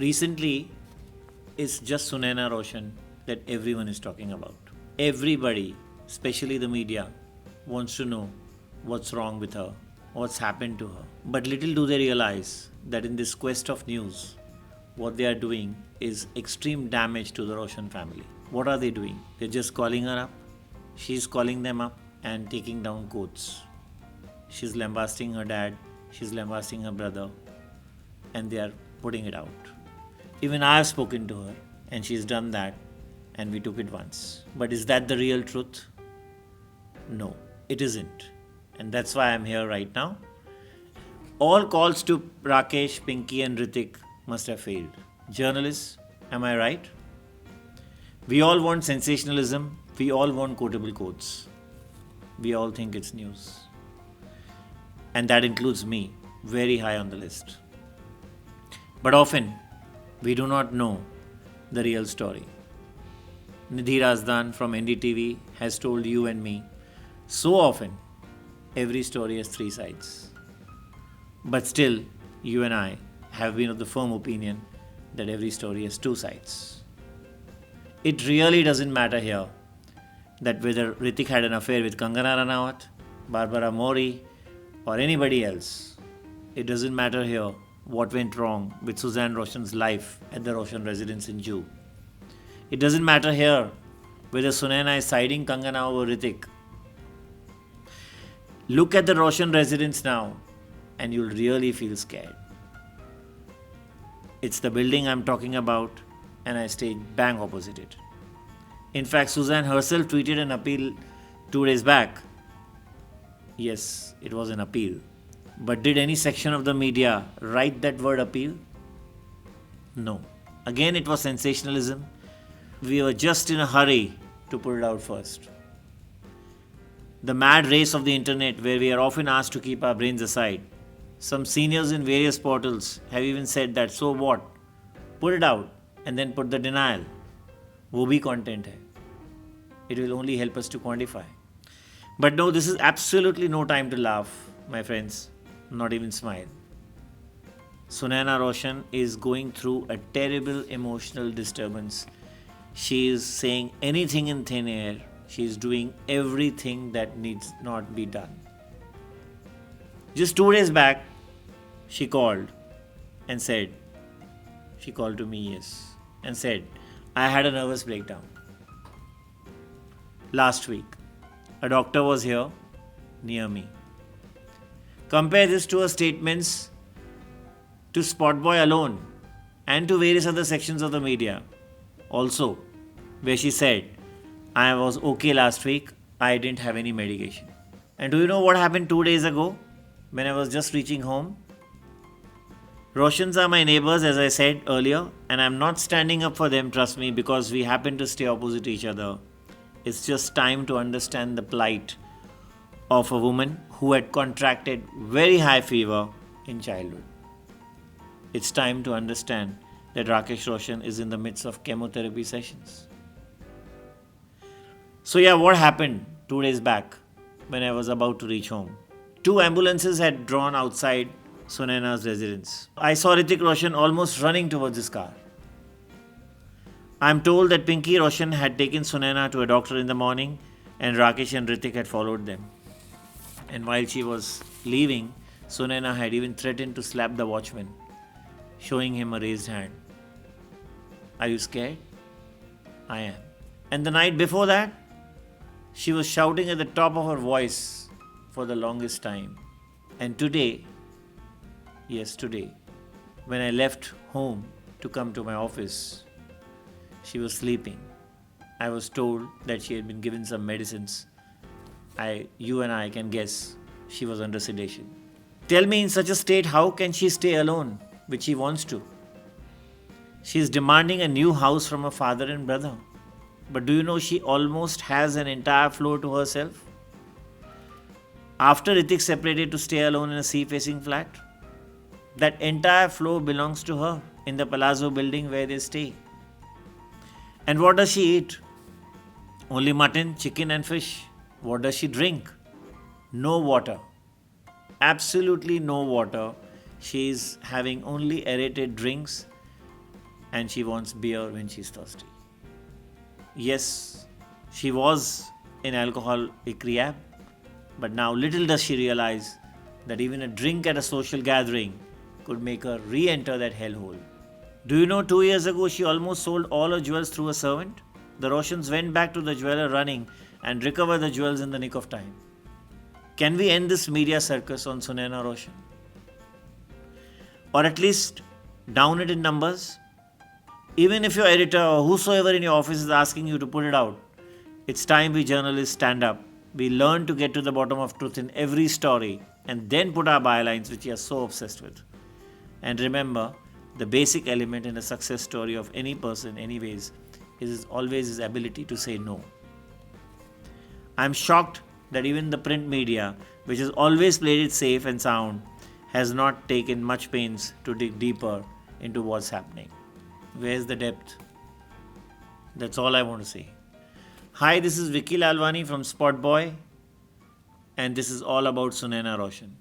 Recently, it's just Sunaina Roshan that everyone is talking about. Everybody, especially the media, wants to know what's wrong with her, what's happened to her. But little do they realize that in this quest of news, what they are doing is extreme damage to the Roshan family. What are they doing? They're just calling her up, she's calling them up and taking down quotes. She's lambasting her dad, she's lambasting her brother, and they are putting it out. Even I have spoken to her, and she's done that, and we took it once. But is that the real truth? No, it isn't. And that's why I'm here right now. All calls to Rakesh, Pinky, and Ritik must have failed. Journalists, am I right? We all want sensationalism, we all want quotable quotes. We all think it's news. And that includes me, very high on the list. But often, we do not know the real story. Nidhi Razdan from NDTV has told you and me so often, every story has three sides. But still, you and I have been of the firm opinion that every story has two sides. It really doesn't matter here that whether Ritik had an affair with Kangana Ranaut, Barbara Mori, or anybody else. It doesn't matter here what went wrong with Sunaina Roshan's life at the Roshan residence in Jew. It doesn't matter here whether Sunaina is siding Kangana over Ritik. Look at the Roshan residence now and you'll really feel scared. It's the building I'm talking about and I stay bang opposite it. In fact, Suzanne herself tweeted an appeal 2 days back. Yes, it was an appeal. But did any section of the media write that word appeal? No. Again, it was sensationalism. We were just in a hurry to put it out first. The mad race of the internet, where we are often asked to keep our brains aside. Some seniors in various portals have even said that, so what? Put it out and then put the denial. वो भी content है. It will only help us to quantify. But no, this is absolutely no time to laugh, my friends. Not even smile. Sunaina Roshan is going through a terrible emotional disturbance. She is saying anything in thin air. She is doing everything that needs not be done. Just 2 days back, she called and said, she called to me, yes, and said, I had a nervous breakdown. Last week, a doctor was here near me. Compare this to her statements to SpotboyE alone and to various other sections of the media. Also, where she said, I was okay last week, I didn't have any medication. And do you know what happened 2 days ago when I was just reaching home? Roshans are my neighbors, as I said earlier, and I'm not standing up for them, trust me, because we happen to stay opposite each other. It's just time to understand the plight of a woman who had contracted very high fever in childhood. It's time to understand that Rakesh Roshan is in the midst of chemotherapy sessions. So yeah, what happened 2 days back when I was about to reach home? 2 ambulances had drawn outside Sunaina's residence. I saw Ritik Roshan almost running towards his car. I am told that Pinky Roshan had taken Sunaina to a doctor in the morning and Rakesh and Ritik had followed them. And while she was leaving, Sunaina had even threatened to slap the watchman, showing him a raised hand. Are you scared? I am. And the night before that, she was shouting at the top of her voice for the longest time. And today, yes, today, when I left home to come to my office, she was sleeping. I was told that she had been given some medicines. You and I can guess she was under sedation. Tell me, in such a state, how can she stay alone, which she wants to? She is demanding a new house from her father and brother. But do you know she almost has an entire floor to herself? After Ritik separated to stay alone in a sea-facing flat, that entire floor belongs to her in the Palazzo building where they stay. And what does she eat? Only mutton, chicken and fish. What does she drink? No water. Absolutely no water. She is having only aerated drinks and she wants beer when she's thirsty. Yes, she was in alcoholic rehab, but now little does she realize that even a drink at a social gathering could make her re-enter that hellhole. Do you know 2 years ago she almost sold all her jewels through a servant? The Roshans went back to the jeweler running and recovered the jewels in the nick of time. Can we end this media circus on Sunaina Roshan? Or at least down it in numbers? Even if your editor or whosoever in your office is asking you to put it out, it's time we journalists stand up. We learn to get to the bottom of truth in every story and then put our bylines which we are so obsessed with. And remember, the basic element in a success story of any person anyways is always his ability to say no. I'm shocked that even the print media, which has always played it safe and sound, has not taken much pains to dig deeper into what's happening. Where's the depth? That's all I want to say. Hi, this is Vicky Lalwani from SpotboyE, and this is all about Sunaina Roshan.